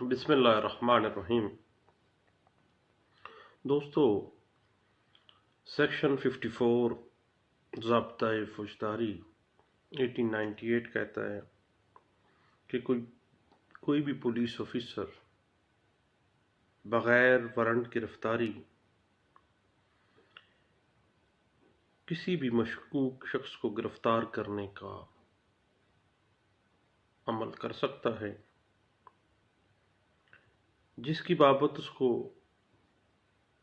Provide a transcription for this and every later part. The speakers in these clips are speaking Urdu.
بسم اللہ الرحمن الرحیم۔ دوستو، سیکشن 54 ضابطۂ فوجداری 1898 کہتا ہے کہ کوئی بھی پولیس آفیسر بغیر وارنٹ گرفتاری کسی بھی مشکوک شخص کو گرفتار کرنے کا عمل کر سکتا ہے جس کی بابت اس کو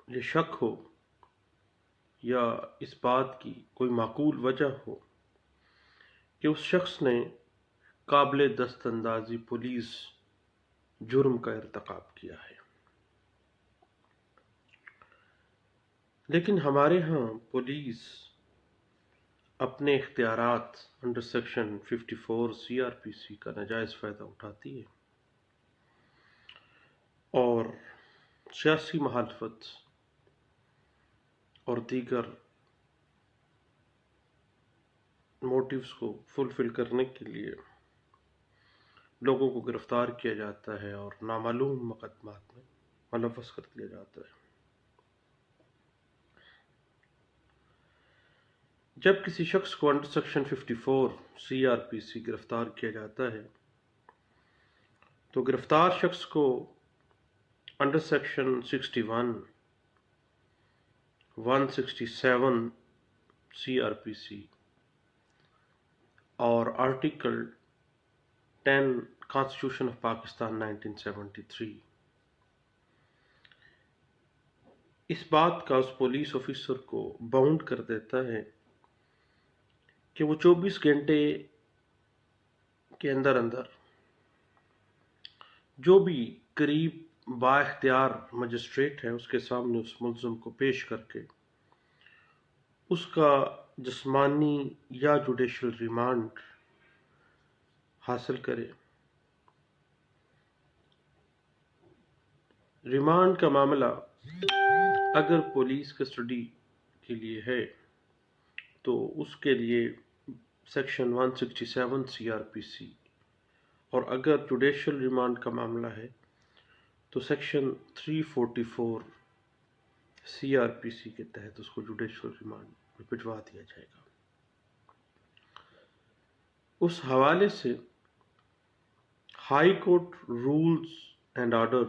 یہ شک ہو یا اس بات کی کوئی معقول وجہ ہو کہ اس شخص نے قابل دست اندازی پولیس جرم کا ارتکاب کیا ہے۔ لیکن ہمارے ہاں پولیس اپنے اختیارات انڈر سیکشن 54 CRPC کا ناجائز فائدہ اٹھاتی ہے اور سیاسی مخالفت اور دیگر موٹیوز کو فلفل کرنے کے لیے لوگوں کو گرفتار کیا جاتا ہے اور نامعلوم مقدمات میں ملوث کر دیا جاتا ہے۔ جب کسی شخص کو انڈر سیکشن 54 CRPC گرفتار کیا جاتا ہے تو گرفتار شخص کو انڈر سیکشن 61 167 CRPC اور آرٹیکل 10 کانسٹیٹیوشن آف پاکستان 1973 اس بات کا اس پولیس آفیسر کو باؤنڈ کر دیتا ہے کہ وہ 24 گھنٹے کے اندر جو بھی قریب با اختیار مجسٹریٹ ہے اس کے سامنے اس ملزم کو پیش کر کے اس کا جسمانی یا جوڈیشل ریمانڈ حاصل کرے۔ ریمانڈ کا معاملہ اگر پولیس کسٹڈی کے لیے ہے تو اس کے لیے سیکشن 167 CRPC اور اگر جوڈیشل ریمانڈ کا معاملہ ہے تو سیکشن 344 CRPC کے تحت اس کو جوڈیشل ریمانڈ میں بھجوا دیا جائے گا۔ اس حوالے سے high court rules and order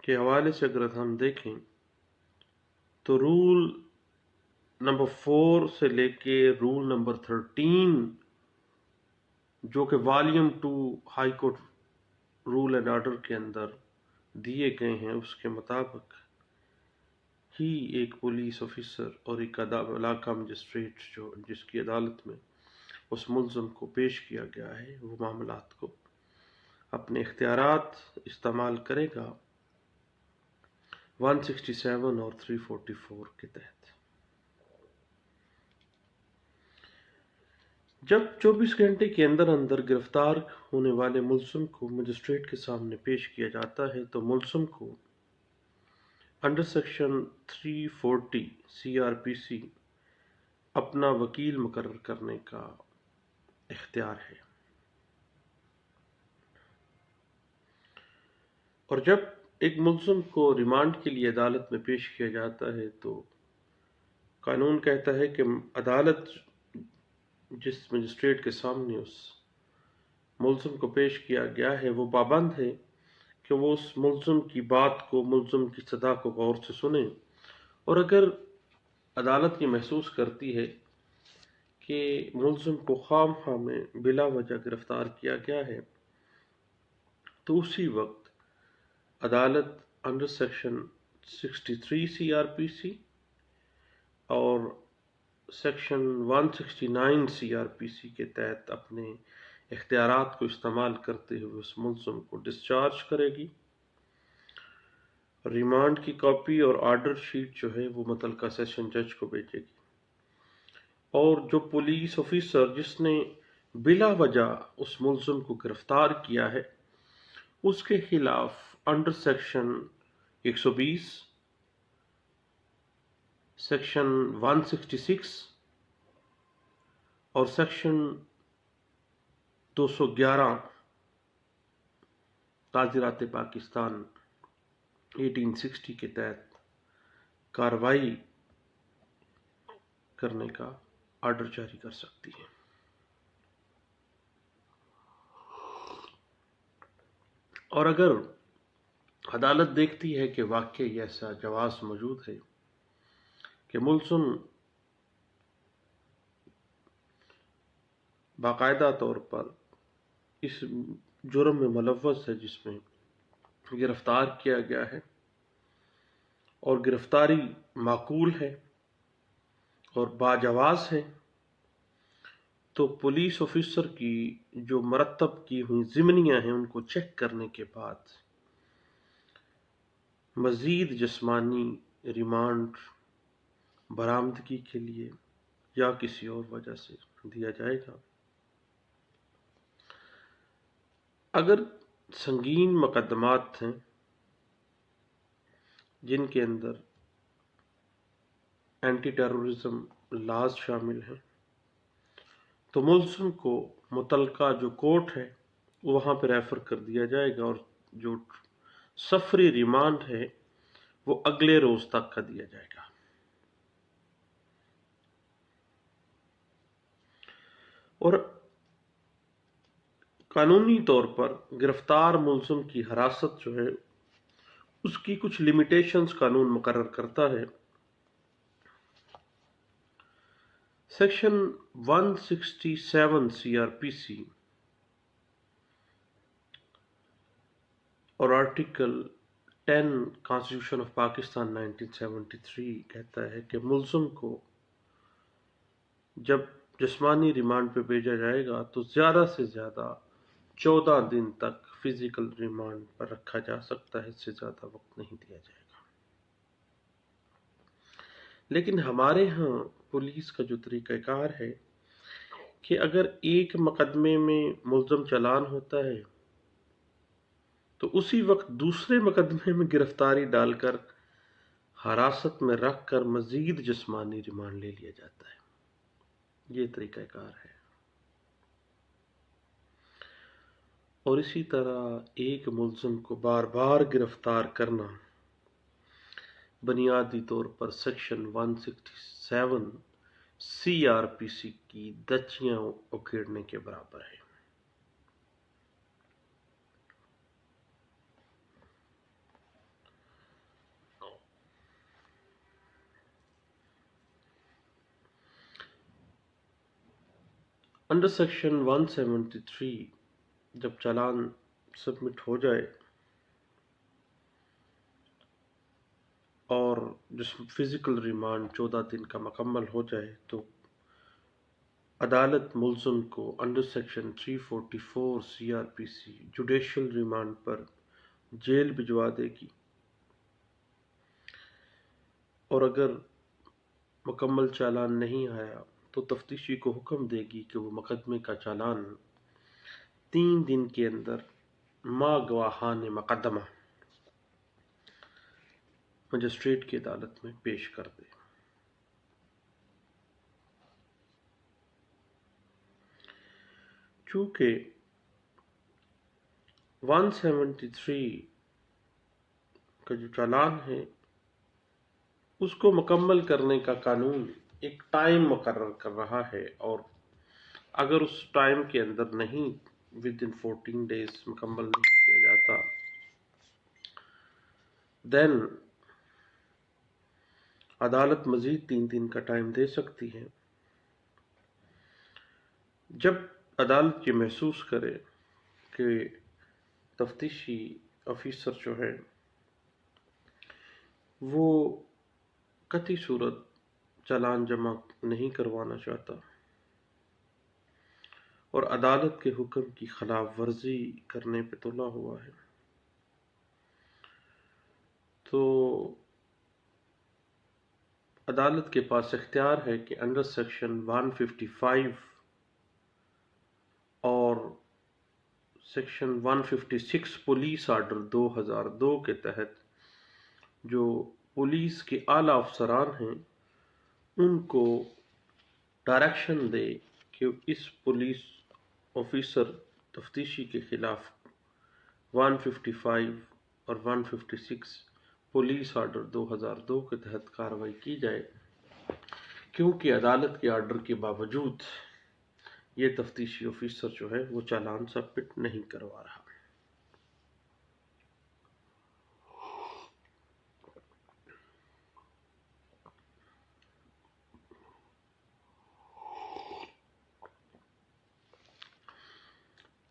کے حوالے سے اگر ہم دیکھیں تو رول نمبر 4 سے لے کے رول نمبر 13 جو کہ volume 2 high court rule and order کے اندر دیے گئے ہیں اس کے مطابق ہی ایک پولیس آفیسر اور ایک علاقہ مجسٹریٹ جس کی عدالت میں اس ملزم کو پیش کیا گیا ہے وہ معاملات کو اپنے اختیارات استعمال کرے گا 167 اور 344 کے تحت۔ جب 24 گھنٹے کے اندر گرفتار ہونے والے ملزم کو مجسٹریٹ کے سامنے پیش کیا جاتا ہے تو ملزم کو انڈر سیکشن 340 CRPC اپنا وکیل مقرر کرنے کا اختیار ہے، اور جب ایک ملزم کو ریمانڈ کے لیے عدالت میں پیش کیا جاتا ہے تو قانون کہتا ہے کہ عدالت جس مجسٹریٹ کے سامنے اس ملزم کو پیش کیا گیا ہے وہ پابند ہے کہ وہ اس ملزم کی بات کو، ملزم کی صدا کو غور سے سنے، اور اگر عدالت یہ محسوس کرتی ہے کہ ملزم کو خام خواہ میں بلا وجہ گرفتار کیا گیا ہے تو اسی وقت عدالت انڈر سیکشن 63 CRPC اور سیکشن 169 CRPC کے تحت اپنے اختیارات کو استعمال کرتے ہوئے اس ملزم کو ڈسچارج کرے گی۔ ریمانڈ کی کاپی اور آرڈر شیٹ جو ہے وہ متعلقہ سیشن جج کو بھیجے گی، اور جو پولیس آفیسر جس نے بلا وجہ اس ملزم کو گرفتار کیا ہے اس کے خلاف انڈر سیکشن 120 سیکشن 166 اور سیکشن 211 تعزیرات پاکستان 1860 کے تحت کارروائی کرنے کا آرڈر جاری کر سکتی ہے۔ اور اگر عدالت دیکھتی ہے کہ واقعی ایسا جواز موجود ہے کہ ملزم باقاعدہ طور پر اس جرم میں ملوث ہے جس میں گرفتار کیا گیا ہے اور گرفتاری معقول ہے اور باجواز ہے، تو پولیس آفیسر کی جو مرتب کی ہوئی ضمنیاں ہیں ان کو چیک کرنے کے بعد مزید جسمانی ریمانڈ برآمدگی کے لیے یا کسی اور وجہ سے دیا جائے گا۔ اگر سنگین مقدمات ہیں جن کے اندر اینٹی ٹیررزم لاز شامل ہیں تو ملزم کو متعلقہ جو کورٹ ہے وہاں پہ ریفر کر دیا جائے گا اور جو سفری ریمانڈ ہے وہ اگلے روز تک کا دیا جائے گا۔ اور قانونی طور پر گرفتار ملزم کی حراست جو ہے اس کی کچھ لمیٹیشنز قانون مقرر کرتا ہے۔ سیکشن 167 CRPC اور آرٹیکل 10 کانسٹیٹیوشن آف پاکستان 1973 کہتا ہے کہ ملزم کو جب جسمانی ریمانڈ پہ بھیجا جائے گا تو زیادہ سے زیادہ 14 دن تک فزیکل ریمانڈ پر رکھا جا سکتا ہے، اس سے زیادہ وقت نہیں دیا جائے گا۔ لیکن ہمارے ہاں پولیس کا جو طریقہ کار ہے کہ اگر ایک مقدمے میں ملزم چالان ہوتا ہے تو اسی وقت دوسرے مقدمے میں گرفتاری ڈال کر حراست میں رکھ کر مزید جسمانی ریمانڈ لے لیا جاتا ہے۔ یہ طریقہ کار ہے۔ اور اسی طرح ایک ملزم کو بار بار گرفتار کرنا بنیادی طور پر سیکشن 167 CRPC کی دچیاں اکھیڑنے کے برابر ہے۔ انڈر سیکشن 173 جب چالان سبمٹ ہو جائے اور جس فزیکل ریمانڈ 14 دن کا مکمل ہو جائے تو عدالت ملزم کو under section 344 CRPC judicial remand پر جیل بھجوا دے گی، اور اگر مکمل چالان نہیں آیا تو تفتیشی کو حکم دے گی کہ وہ مقدمے کا چالان 3 دن کے اندر ما گواہان مقدمہ مجسٹریٹ کی عدالت میں پیش کر دے۔ چونکہ 173 کا جو چالان ہے اس کو مکمل کرنے کا قانون ایک ٹائم مقرر کر رہا ہے، اور اگر اس ٹائم کے اندر نہیں ودن 14 days مکمل نہیں کیا جاتا دین عدالت مزید 3 دن کا ٹائم دے سکتی ہے۔ جب عدالت یہ محسوس کرے کہ تفتیشی آفیسر جو ہے وہ قطعی صورت چالان جمع نہیں کروانا چاہتا اور عدالت کے حکم کی خلاف ورزی کرنے پہ تلا ہوا ہے، تو عدالت کے پاس اختیار ہے کہ انڈر سیکشن 155 اور سیکشن 156 پولیس آرڈر 2002 کے تحت جو پولیس کے اعلیٰ افسران ہیں ان کو ڈائریکشن دے کہ اس پولیس آفیسر تفتیشی کے خلاف 155 اور 156 پولیس آرڈر 2002 کے تحت کارروائی کی جائے، کیونکہ عدالت کے آرڈر کے باوجود یہ تفتیشی آفیسر جو ہے وہ چالان سبمٹ نہیں کروا رہا۔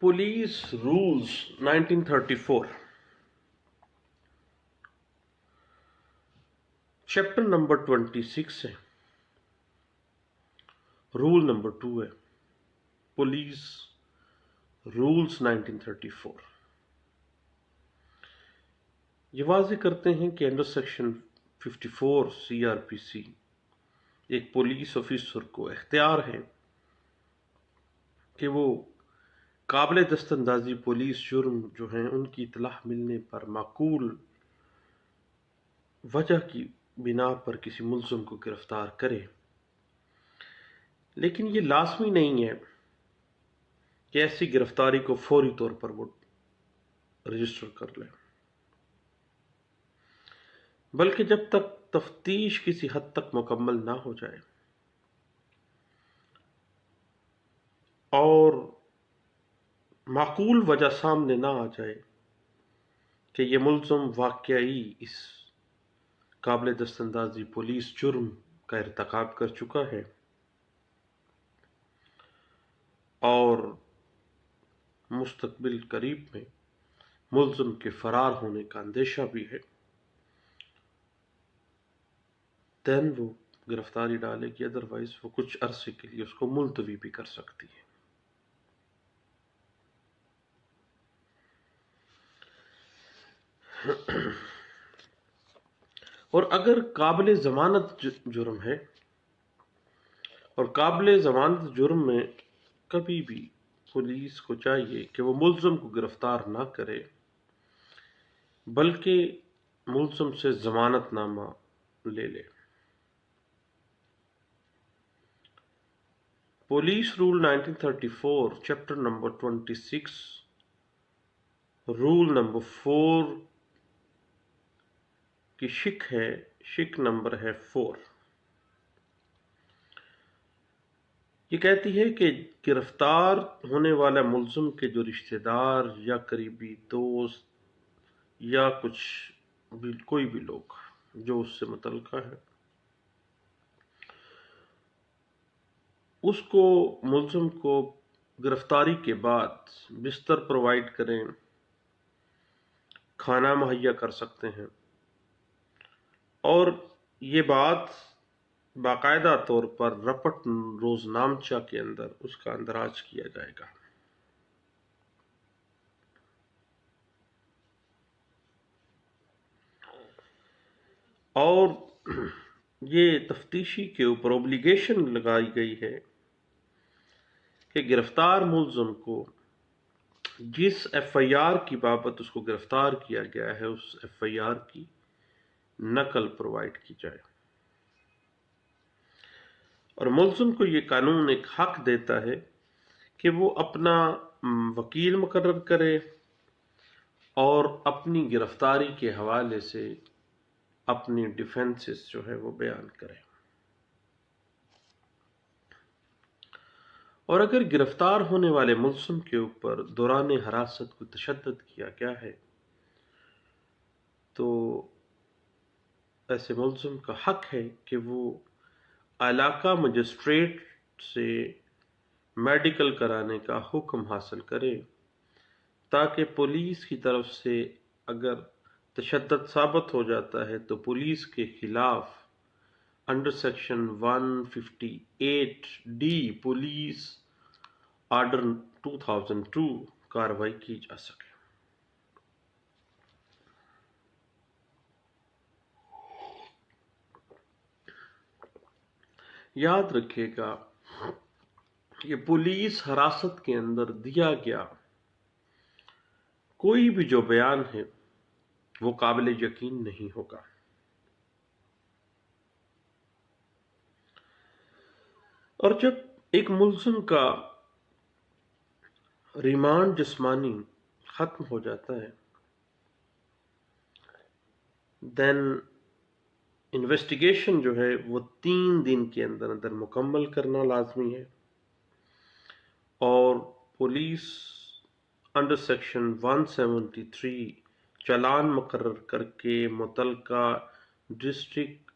پولیس رولز 1934 چیپٹر نمبر 26 ہے، رول نمبر 2 ہے پولیس رولز 1934۔ یہ واضح کرتے ہیں کہ انڈر سیکشن 54 CRPC ایک پولیس آفیسر کو اختیار ہے کہ وہ قابل دست اندازی پولیس جرم جو ہیں ان کی اطلاع ملنے پر معقول وجہ کی بنا پر کسی ملزم کو گرفتار کرے، لیکن یہ لازمی نہیں ہے کہ ایسی گرفتاری کو فوری طور پر وہ رجسٹر کر لے، بلکہ جب تک تفتیش کسی حد تک مکمل نہ ہو جائے اور معقول وجہ سامنے نہ آ جائے کہ یہ ملزم واقعی اس قابل دست اندازی پولیس جرم کا ارتکاب کر چکا ہے اور مستقبل قریب میں ملزم کے فرار ہونے کا اندیشہ بھی ہے، دین وہ گرفتاری ڈالے گی، ادروائز وہ کچھ عرصے کے لیے اس کو ملتوی بھی کر سکتی ہے۔ اور اگر قابل ضمانت جرم ہے، اور قابل ضمانت جرم میں کبھی بھی پولیس کو چاہیے کہ وہ ملزم کو گرفتار نہ کرے بلکہ ملزم سے ضمانت نامہ لے لے۔ پولیس رول 1934 چیپٹر نمبر 26 رول نمبر 4 کی شک نمبر ہے 4۔ یہ کہتی ہے کہ گرفتار ہونے والا ملزم کے جو رشتہ دار یا قریبی دوست یا کوئی بھی لوگ جو اس سے متعلقہ ہے، اس کو ملزم کو گرفتاری کے بعد بستر پرووائڈ کریں، کھانا مہیا کر سکتے ہیں، اور یہ بات باقاعدہ طور پر رپٹ روزنامچہ کے اندر اس کا اندراج کیا جائے گا۔ اور یہ تفتیشی کے اوپر اوبلیگیشن لگائی گئی ہے کہ گرفتار ملزم کو جس FIR کی بابت اس کو گرفتار کیا گیا ہے اس FIR کی نقل پرووائڈ کی جائے، اور ملزم کو یہ قانون ایک حق دیتا ہے کہ وہ اپنا وکیل مقرر کرے اور اپنی گرفتاری کے حوالے سے اپنی ڈیفینسز جو ہے وہ بیان کرے۔ اور اگر گرفتار ہونے والے ملزم کے اوپر دوران حراست کو تشدد کیا گیا ہے تو ایسے ملزم کا حق ہے کہ وہ علاقہ مجسٹریٹ سے میڈیکل کرانے کا حکم حاصل کرے، تاکہ پولیس کی طرف سے اگر تشدد ثابت ہو جاتا ہے تو پولیس کے خلاف under section 158D police order 2002 کارروائی کی جا سکے۔ یاد رکھیے گا کہ پولیس حراست کے اندر دیا گیا کوئی بھی جو بیان ہے وہ قابل یقین نہیں ہوگا۔ اور جب ایک ملزم کا ریمانڈ جسمانی ختم ہو جاتا ہے دین انویسٹیگیشن جو ہے وہ 3 دن کے اندر اندر مکمل کرنا لازمی ہے، اور پولیس انڈر سیکشن 173 چالان مقرر کر کے متعلقہ ڈسٹرکٹ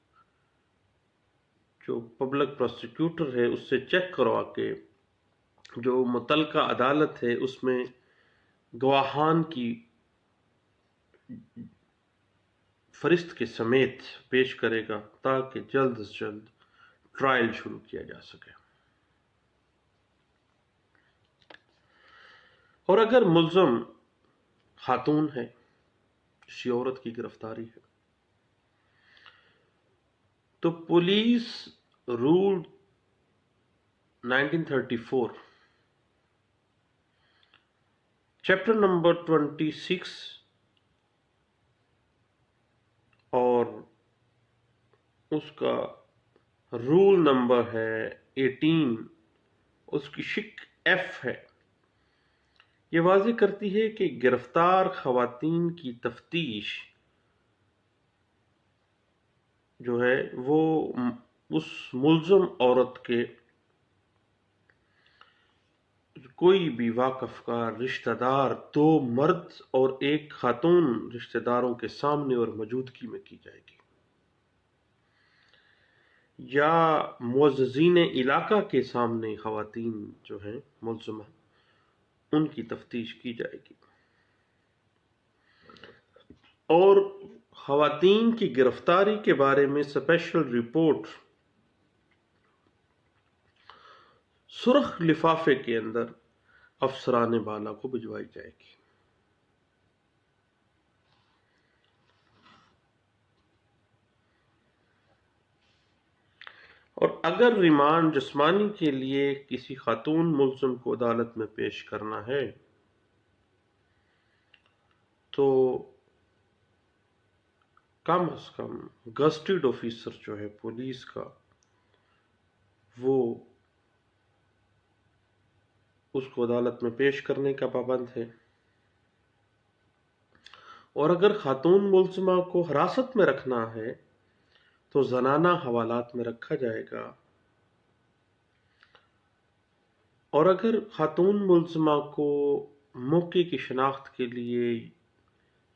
جو پبلک پروسیکیوٹر ہے اس سے چیک کروا کے جو متعلقہ عدالت ہے اس میں گواہان کی فہرست کے سمیت پیش کرے گا تاکہ جلد از جلد ٹرائل شروع کیا جا سکے۔ اور اگر ملزم خاتون ہے، کسی عورت کی گرفتاری ہے، تو پولیس رول 1934 چیپٹر نمبر 26 اور اس کا رول نمبر ہے 18، اس کی شق ایف ہے، یہ واضح کرتی ہے کہ گرفتار خواتین کی تفتیش جو ہے وہ اس ملزم عورت کے کوئی بھی واقف کا رشتہ دار 2 مرد اور 1 خاتون رشتہ داروں کے سامنے اور موجودگی میں کی جائے گی، یا معززین علاقہ کے سامنے خواتین جو ہیں ملزمہ ان کی تفتیش کی جائے گی، اور خواتین کی گرفتاری کے بارے میں اسپیشل رپورٹ سرخ لفافے کے اندر افسران بالا کو بھجوائی جائے گی۔ اور اگر ریمانڈ جسمانی کے لیے کسی خاتون ملزم کو عدالت میں پیش کرنا ہے تو کم از کم گزٹڈ آفیسر جو ہے پولیس کا وہ اس کو عدالت میں پیش کرنے کا پابند ہے، اور اگر خاتون ملزمہ کو حراست میں رکھنا ہے تو زنانہ حوالات میں رکھا جائے گا، اور اگر خاتون ملزمہ کو موقع کی شناخت کے لیے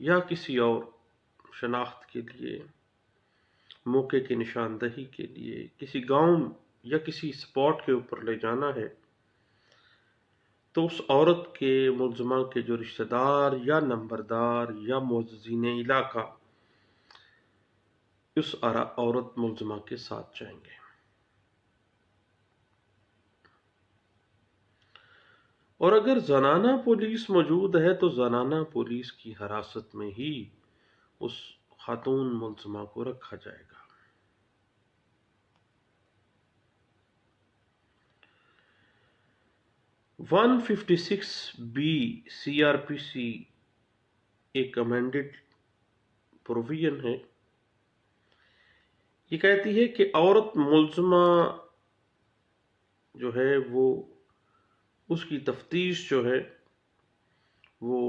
یا کسی اور شناخت کے لیے، موقع کی نشاندہی کے لیے کسی گاؤں یا کسی اسپاٹ کے اوپر لے جانا ہے تو اس عورت کے ملزمہ کے جو رشتہ دار یا نمبردار یا معززین علاقہ اس عورت ملزمہ کے ساتھ جائیں گے۔ اور اگر زنانہ پولیس موجود ہے تو زنانہ پولیس کی حراست میں ہی اس خاتون ملزمہ کو رکھا جائے گا۔ (156B) CRPC ایک امینڈڈ پروویژن ہے، یہ کہتی ہے کہ عورت ملزمہ جو ہے وہ اس کی تفتیش جو ہے وہ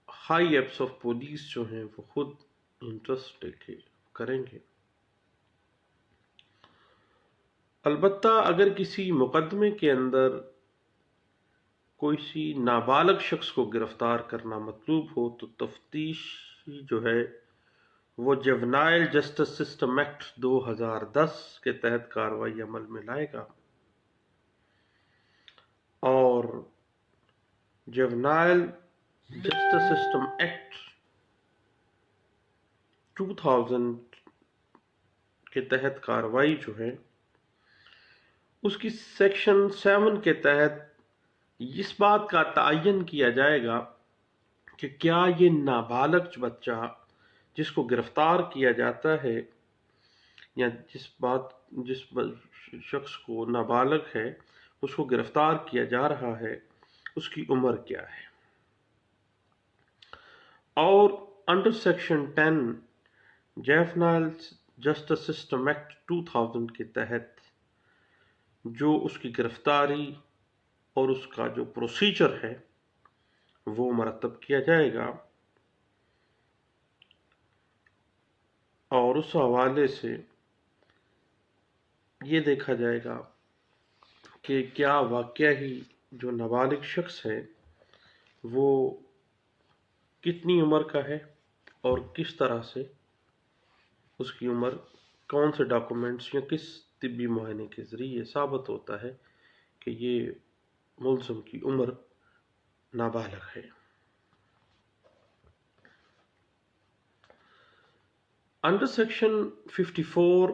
ہائی ایپس آف پولیس جو ہیں وہ خود انٹرسٹ لے کے کریں گے، البتہ اگر کسی مقدمے کے اندر کوئی نابالغ شخص کو گرفتار کرنا مطلوب ہو تو تفتیش جو ہے وہ جوینائل جسٹس سسٹم ایکٹ 2010 کے تحت کارروائی عمل میں لائے گا، اور جوینائل جسٹس سسٹم ایکٹ 2000 کے تحت کارروائی جو ہے اس کی سیکشن 7 کے تحت اس بات کا تعین کیا جائے گا کہ کیا یہ نابالغ بچہ جس کو گرفتار کیا جاتا ہے یا جس شخص کو نابالغ ہے اس کو گرفتار کیا جا رہا ہے اس کی عمر کیا ہے، اور under section 10 juvenile justice system act 2000 کے تحت جو اس کی گرفتاری اور اس کا جو پروسیجر ہے وہ مرتب کیا جائے گا، اور اس حوالے سے یہ دیکھا جائے گا کہ کیا واقعہ ہی جو نابالغ شخص ہے وہ کتنی عمر کا ہے اور کس طرح سے اس کی عمر کون سے ڈاکومنٹس یا کس طبی معائنے کے ذریعے ثابت ہوتا ہے کہ یہ ملزم کی عمر نابالغ ہے۔ انڈر سیکشن 54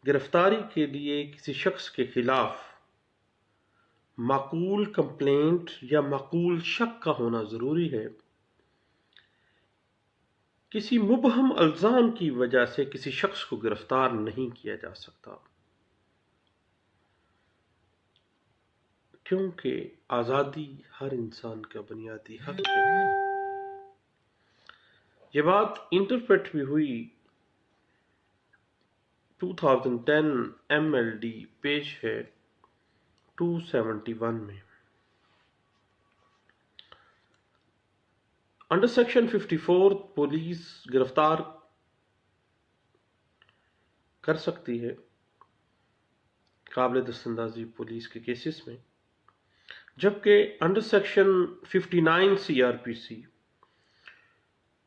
گرفتاری کے لیے کسی شخص کے خلاف معقول کمپلینٹ یا معقول شک کا ہونا ضروری ہے۔ کسی مبہم الزام کی وجہ سے کسی شخص کو گرفتار نہیں کیا جا سکتا، کیونکہ آزادی ہر انسان کا بنیادی حق ہے۔ یہ بات انٹرپریٹ بھی ہوئی 2010 MLD پیج ہے 271 میں۔ انڈر سیکشن 54 پولیس گرفتار کر سکتی ہے قابل دست اندازی پولیس کے کیسز میں، جبکہ انڈر سیکشن 59 CRPC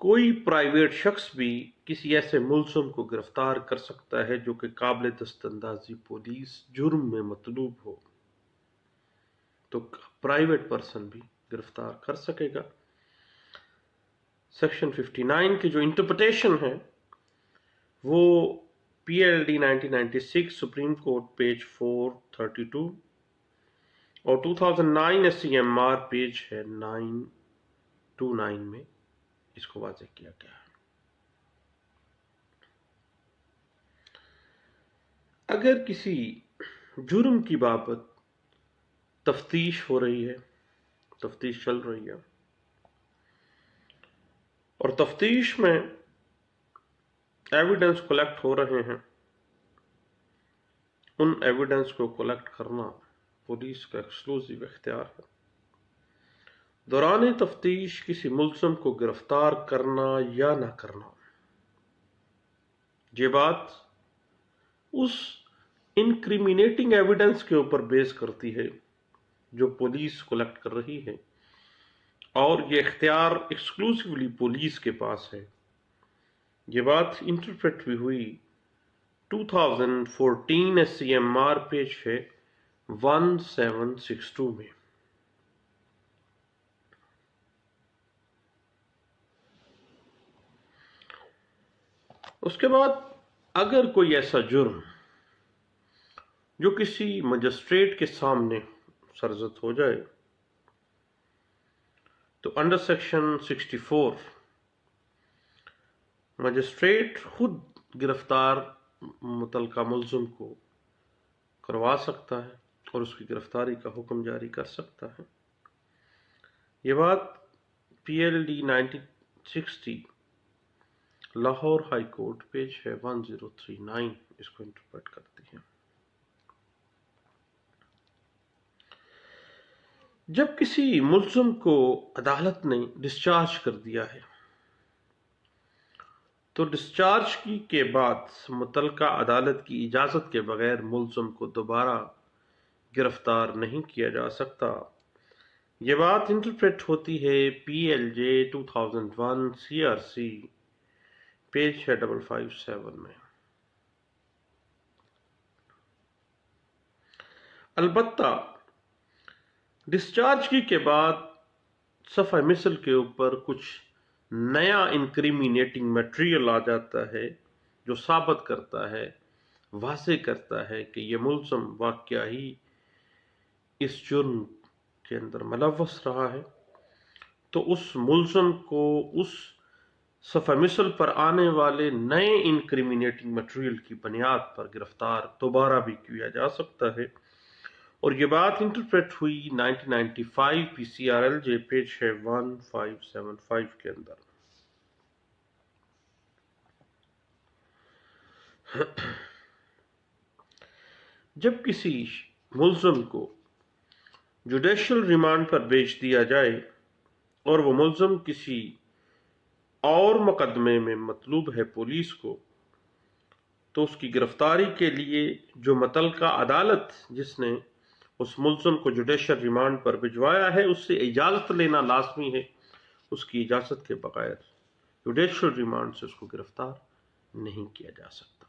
کوئی پرائیویٹ شخص بھی کسی ایسے ملزم کو گرفتار کر سکتا ہے جو کہ قابل دست اندازی پولیس جرم میں مطلوب ہو، تو پرائیویٹ پرسن بھی گرفتار کر سکے گا۔ سیکشن 59 کی جو انٹرپریٹیشن ہے وہ PLD 1996 سپریم کورٹ پیج 432 اور 2009 SCMR پیج ہے 929 میں اس کو واضح کیا گیا ہے۔ اگر کسی جرم کی بابت تفتیش ہو رہی ہے، تفتیش چل رہی ہے، اور تفتیش میں ایویڈنس کلیکٹ ہو رہے ہیں، ان ایویڈنس کو کلیکٹ کرنا پولیس کا ایکسکلوسیو اختیار ہے۔ دوران تفتیش کسی ملزم کو گرفتار کرنا یا نہ کرنا، یہ بات اس انکریمینیٹنگ ایویڈنس کے اوپر بیس کرتی ہے جو پولیس کلیکٹ کر رہی ہے، اور یہ اختیار ایکسکلوسیولی پولیس کے پاس ہے۔ یہ بات انٹرپریٹ بھی ہوئی 2014 SCMR پیج ہے 1762 میں۔ اس کے بعد اگر کوئی ایسا جرم جو کسی مجسٹریٹ کے سامنے سرزد ہو جائے تو انڈر سیکشن 64 مجسٹریٹ خود گرفتار متعلقہ ملزم کو کروا سکتا ہے اور اس کی گرفتاری کا حکم جاری کر سکتا ہے۔ یہ بات PLD 1960 Lahore high court page ہے 1039 اس کو انٹرپریٹ کرتی ہے۔ جب کسی ملزم کو عدالت نے ڈسچارج کر دیا ہے تو ڈسچارج کے بعد متعلقہ عدالت کی اجازت کے بغیر ملزم کو دوبارہ گرفتار نہیں کیا جا سکتا۔ یہ بات انٹرپریٹ ہوتی ہے PLJ 2001 CRC پیج ہے 557 میں۔ البتہ ڈسچارج کے بعد صفحہ مثل کے اوپر کچھ نیا انکریمینیٹنگ میٹریل آ جاتا ہے جو ثابت کرتا ہے، واضح کرتا ہے کہ یہ ملزم واقعہ ہی اس جرم کے اندر ملوث رہا ہے، تو اس ملزم کو اس صفحہ مثل پر آنے والے نئے انکریمینیٹنگ میٹریل کی بنیاد پر گرفتار دوبارہ بھی کیا جا سکتا ہے۔ اور یہ بات انٹرپریٹ ہوئی 1995 PCRLJ پیج ہے 1575 کے اندر۔ جب کسی ملزم کو جوڈیشل ریمانڈ پر بھیج دیا جائے اور وہ ملزم کسی اور مقدمے میں مطلوب ہے پولیس کو، تو اس کی گرفتاری کے لیے جو متعلقہ عدالت جس نے اس ملزم کو جوڈیشل ریمانڈ پر بھجوایا ہے اس سے اجازت لینا لازمی ہے۔ اس کی اجازت کے بغیر جوڈیشل ریمانڈ سے اس کو گرفتار نہیں کیا جا سکتا،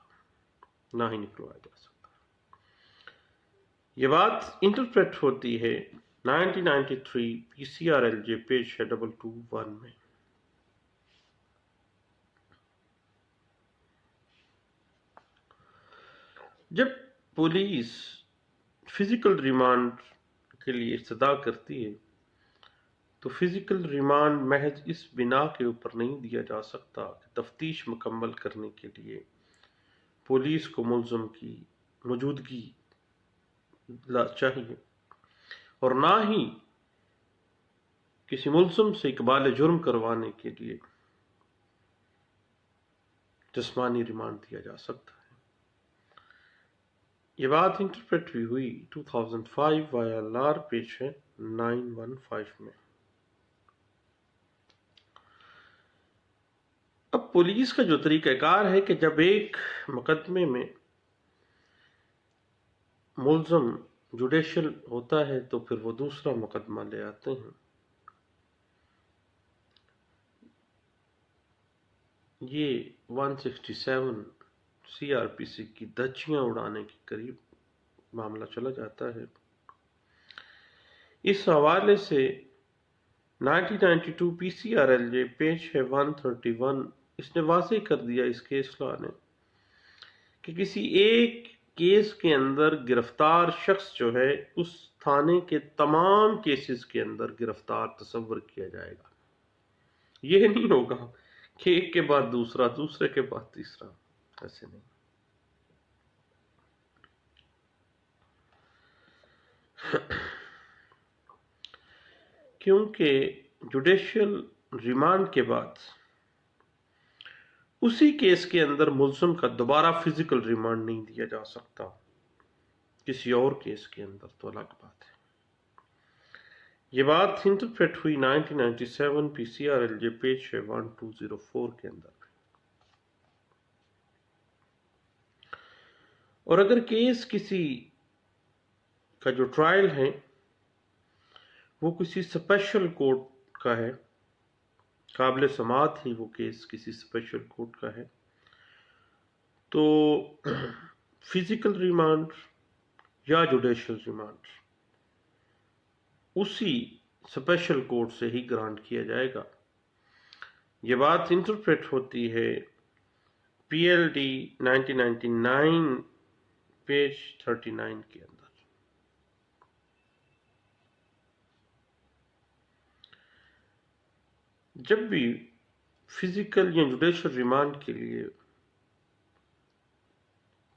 نہ ہی نکلوایا جا سکتا۔ یہ بات انٹرپریٹ ہوتی ہے 1993 PCRLJ پیج ہے 221 میں۔ جب پولیس فزیکل ریمانڈ کے لیے استدعا کرتی ہے تو فزیکل ریمانڈ محض اس بنا کے اوپر نہیں دیا جا سکتا کہ تفتیش مکمل کرنے کے لیے پولیس کو ملزم کی موجودگی چاہیے، اور نہ ہی کسی ملزم سے اقبال جرم کروانے کے لیے جسمانی ریمانڈ دیا جا سکتا ہے۔ یہ بات انٹرپریٹ بھی ہوئی 2005 YLR پیج ہے 915 میں۔ اب پولیس کا جو طریقہ کار ہے کہ جب ایک مقدمے میں ملزم جوڈیشل ہوتا ہے تو پھر وہ دوسرا مقدمہ لے آتے ہیں۔ یہ 167 CRPC کی دھچیاں اڑانے کے قریب معاملہ چلا جاتا ہے۔ اس حوالے سے 1992 PCRLJ پیج ہے 131، اس نے واضح کر دیا اس کیس لا نے کہ کسی ایک کیس کے اندر گرفتار شخص جو ہے اس تھانے کے تمام کیسز کے اندر گرفتار تصور کیا جائے گا۔ یہ نہیں ہوگا کہ ایک کے بعد دوسرا، دوسرے کے بعد تیسرا، ایسے نہیں۔ کیونکہ جوڈیشل ریمانڈ کے بعد اسی کیس کے اندر ملزم کا دوبارہ فزیکل ریمانڈ نہیں دیا جا سکتا، کسی اور کیس کے اندر تو الگ بات ہے۔ یہ بات انٹرپریٹ ہوئی 1997 PCRLJ پیج ہے 1204 کے اندر۔ اور اگر کیس کسی کا جو ٹرائل ہے وہ کسی اسپیشل کورٹ کا ہے، قابل سماعت ہی وہ کیس کسی اسپیشل کورٹ کا ہے، تو فزیکل ریمانڈ یا جوڈیشل ریمانڈ اسی اسپیشل کورٹ سے ہی گرانٹ کیا جائے گا۔ یہ بات انٹرپریٹ ہوتی ہے PLD 1999 پیج 39 کے اندر۔ جب بھی فزیکل یا جوڈیشل ریمانڈ کے لیے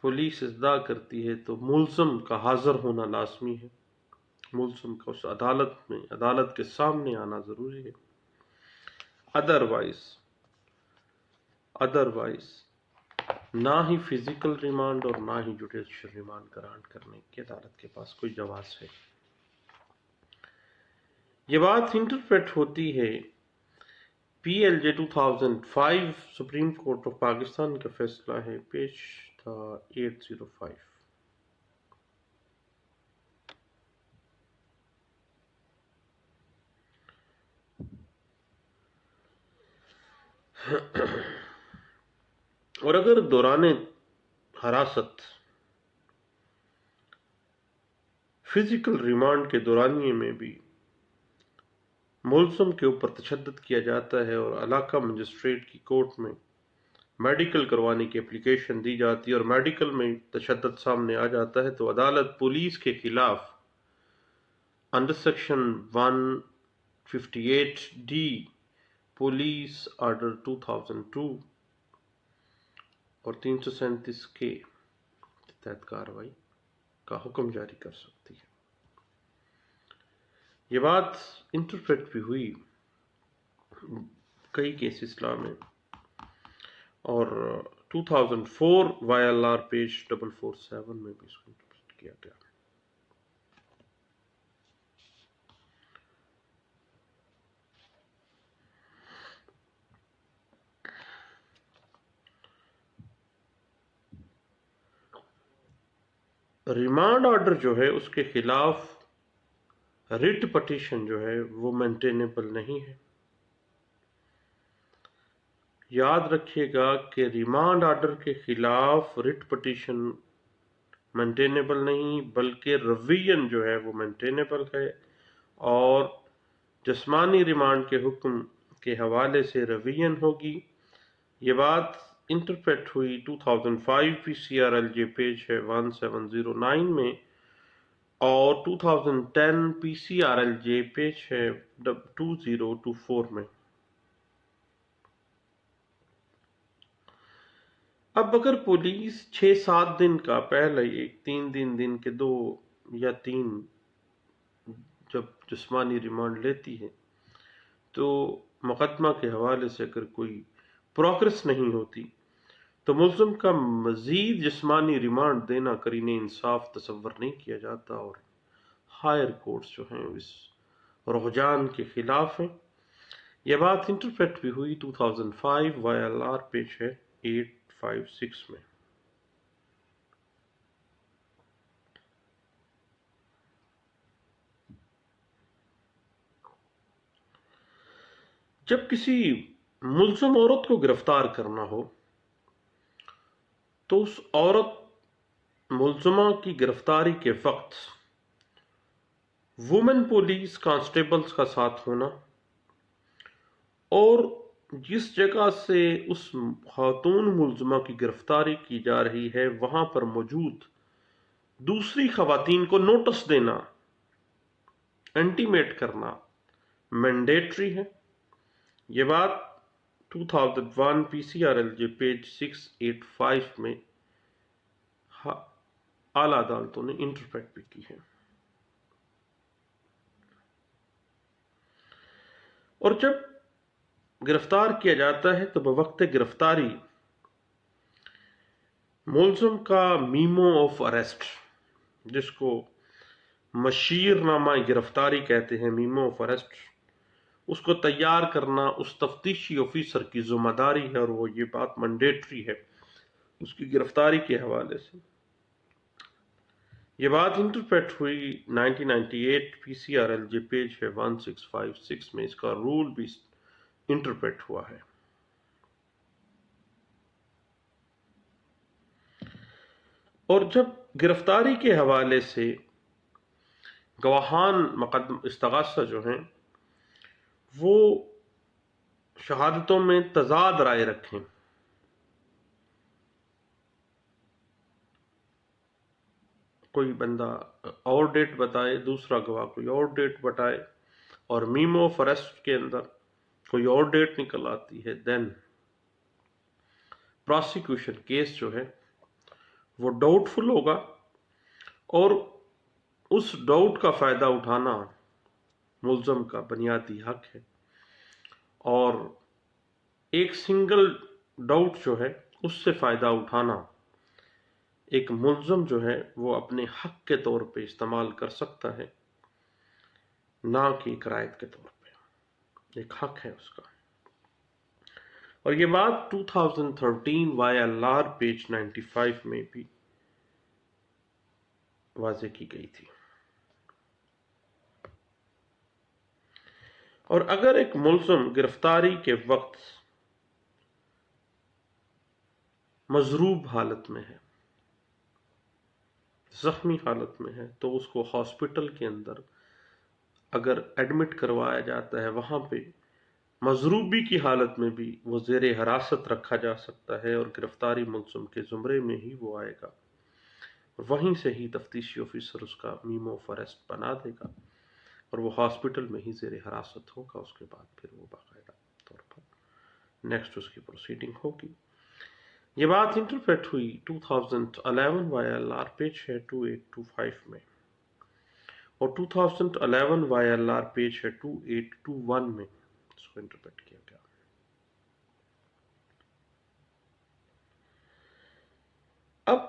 پولیس استدعا کرتی ہے تو ملزم کا حاضر ہونا لازمی ہے، ملزم کا اس عدالت میں عدالت کے سامنے آنا ضروری ہے۔ ادروائز نہ ہی فزیکل ریمانڈ اور نہ ہی جوڈیشل ریمانڈ گرانٹ کرنے کی عدالت کے پاس کوئی جواز ہے۔ یہ بات انٹرپریٹ ہوتی ہے PLJ 2005 supreme court of Pakistan کا فیصلہ ہے، پیج تھا 805۔ اور اگر دوران حراست فزیکل ریمانڈ کے دورانیے میں بھی ملزم کے اوپر تشدد کیا جاتا ہے اور علاقہ مجسٹریٹ کی کورٹ میں میڈیکل کروانے کی اپلیکیشن دی جاتی ہے اور میڈیکل میں تشدد سامنے آ جاتا ہے، تو عدالت پولیس کے خلاف under section 158D police order 2002 اور 337 کے تحت کارروائی کا حکم جاری کر سکتی ہے۔ یہ بات انٹرپریٹ بھی ہوئی کئی کیس اسلام میں، اور 2004 YLR پیج 447 میں بھی اس کو انٹرپریٹ کیا گیا۔ ریمانڈ آرڈر جو ہے اس کے خلاف ریٹ پٹیشن جو ہے وہ مینٹینیبل نہیں ہے۔ یاد رکھیے گا کہ ریمانڈ آرڈر کے خلاف ریٹ پٹیشن مینٹینیبل نہیں، بلکہ ریویژن جو ہے وہ مینٹینیبل ہے، اور جسمانی ریمانڈ کے حکم کے حوالے سے ریویژن ہوگی۔ یہ بات انٹرپریٹ ہوئی 2005 P C R L J page ہے 1709 میں، اور 2010 P C R L J page ہے 2024 میں۔ اب اگر پولیس 6-7 دن کا پہلے 3 کے 2 یا 3 جب جسمانی ریمانڈ لیتی ہے تو مقدمہ کے حوالے سے اگر کوئی پروگرس نہیں ہوتی تو ملزم کا مزید جسمانی ریمانڈ دینا قرین انصاف تصور نہیں کیا جاتا، اور ہائر کورٹس جو ہیں اس رجحان کے خلاف ہیں۔ یہ بات انٹرپریٹ بھی ہوئی 2005 وائی ایل آر پیج ہے 856 میں۔ جب کسی ملزم عورت کو گرفتار کرنا ہو تو اس عورت ملزمہ کی گرفتاری کے وقت وومن پولیس کانسٹیبلز کا ساتھ ہونا، اور جس جگہ سے اس خاتون ملزمہ کی گرفتاری کی جا رہی ہے وہاں پر موجود دوسری خواتین کو نوٹس دینا، انٹیمیٹ کرنا مینڈیٹری ہے۔ یہ بات 2001 P C R L J page 685 میں اعلیٰ عدالتوں نے انٹرپریٹ بھی کی ہے۔ اور جب گرفتار کیا جاتا ہے تو بوقت گرفتاری ملزم کا میمو آف اریسٹ، جس کو مشیر نامہ گرفتاری کہتے ہیں، میمو آف اریسٹ، اس کو تیار کرنا اس تفتیشی آفیسر کی ذمہ داری ہے، اور وہ یہ بات مینڈیٹری ہے اس کی گرفتاری کے حوالے سے۔ یہ بات انٹرپریٹ ہوئی 1998 P C R L J page ہے 1656 میں، اس کا رول بھی انٹرپریٹ ہوا ہے۔ اور جب گرفتاری کے حوالے سے گواہان مقدم استغاثہ جو ہیں وہ شہادتوں میں تضاد رائے رکھیں، کوئی بندہ اور ڈیٹ بتائے، دوسرا گواہ کوئی اور ڈیٹ بتائے، اور میمو آف اریسٹ کے اندر کوئی اور ڈیٹ نکل آتی ہے، دین پروسیکیوشن کیس جو ہے وہ ڈاؤٹ فل ہوگا، اور اس ڈاؤٹ کا فائدہ اٹھانا ملزم کا بنیادی حق ہے، اور ایک سنگل ڈاؤٹ جو ہے اس سے فائدہ اٹھانا ایک ملزم جو ہے وہ اپنے حق کے طور پہ استعمال کر سکتا ہے، نہ کہ ایک رائت کے طور پہ، ایک حق ہے اس کا۔ اور یہ بات 2013 وائی ایل آر پیج 95 میں بھی واضح کی گئی تھی۔ اور اگر ایک ملزم گرفتاری کے وقت مضروب حالت میں ہے، زخمی حالت میں ہے، تو اس کو ہاسپٹل کے اندر اگر ایڈمٹ کروایا جاتا ہے وہاں پہ مضروبی کی حالت میں بھی وہ زیر حراست رکھا جا سکتا ہے، اور گرفتاری ملزم کے زمرے میں ہی وہ آئے گا، وہیں سے ہی تفتیشی آفیسر اس کا میمو آف اریسٹ بنا دے گا، اور وہ ہاسپٹل میں ہی زیر حراست ہوگا۔ اس کے بعد پھر وہ باقاعدہ طور پر نیکسٹ اس کی پروسیڈنگ ہوگی۔ یہ بات انٹرپریٹ ہوئی 2011 وائی ایل آر پیج ہے 2825 میں، اور 2011 وائی ایل آر پیج ہے 2821 میں اس کو انٹرپریٹ کیا گیا۔ اب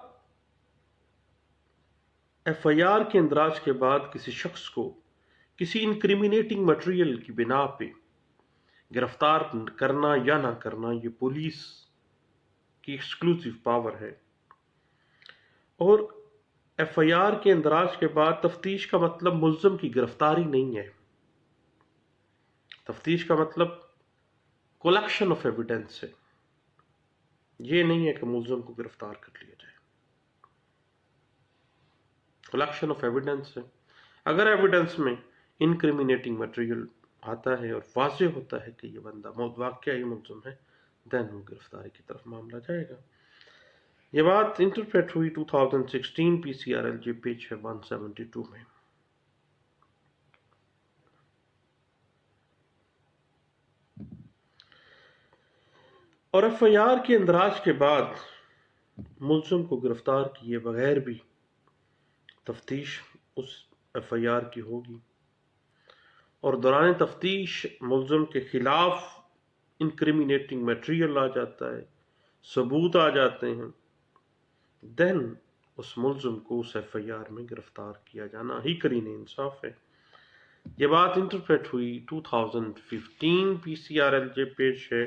ایف آئی آر کے اندراج کے بعد کسی شخص کو کسی انکریمنیٹنگ مٹیریل کی بنا پہ گرفتار کرنا یا نہ کرنا یہ پولیس کی ایکسکلوسیو پاور ہے، اور ایف آئی آر کے اندراج کے بعد تفتیش کا مطلب ملزم کی گرفتاری نہیں ہے. تفتیش کا مطلب کلیکشن آف ایویڈنس ہے. یہ نہیں ہے کہ ملزم کو گرفتار کر لیا جائے. کلیکشن آف ایویڈنس ہے. اگر ایویڈنس میں انکریمینیٹنگ مٹیریل آتا ہے اور واضح ہوتا ہے کہ یہ بندہ واقعی ملزم ہے، دین وہ گرفتاری کی طرف معاملہ جائے گا. یہ بات انٹرپریٹ ہوئی 2016 P C R L G page ہے 172 میں. اور ایف آئی آر کے اندراج کے بعد ملزم کو گرفتار کیے بغیر بھی تفتیش اس ایف آئی آر کی ہوگی، اور دوران تفتیش ملزم کے خلاف انکریمینیٹنگ میٹیریل آ جاتا ہے، ثبوت آ جاتے ہیں، دین اس ملزم کو اس ایف آئی آر میں گرفتار کیا جانا ہی قرین انصاف ہے. یہ بات انٹرپریٹ ہوئی 2015 P C R L J page ہے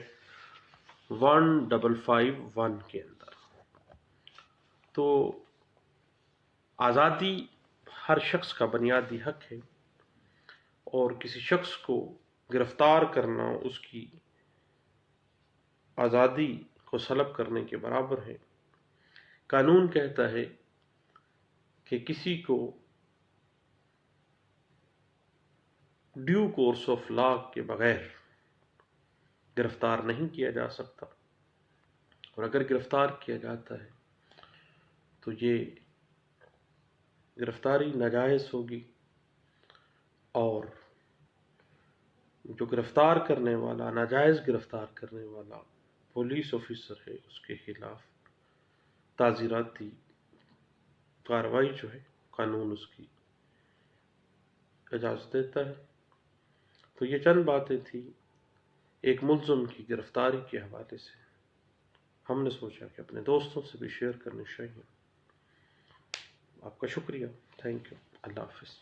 1551 کے اندر. تو آزادی ہر شخص کا بنیادی حق ہے، اور کسی شخص کو گرفتار کرنا اس کی آزادی کو سلب کرنے کے برابر ہے. قانون کہتا ہے کہ کسی کو ڈیو کورس آف لا کے بغیر گرفتار نہیں کیا جا سکتا، اور اگر گرفتار کیا جاتا ہے تو یہ گرفتاری ناجائز ہوگی، اور جو گرفتار کرنے والا، ناجائز گرفتار کرنے والا پولیس آفیسر ہے، اس کے خلاف تعزیراتی کارروائی جو ہے قانون اس کی اجازت دیتا ہے. تو یہ چند باتیں تھیں ایک ملزم کی گرفتاری کے حوالے سے. ہم نے سوچا کہ اپنے دوستوں سے بھی شیئر کرنی چاہیے. آپ کا شکریہ. Thank you. اللہ حافظ.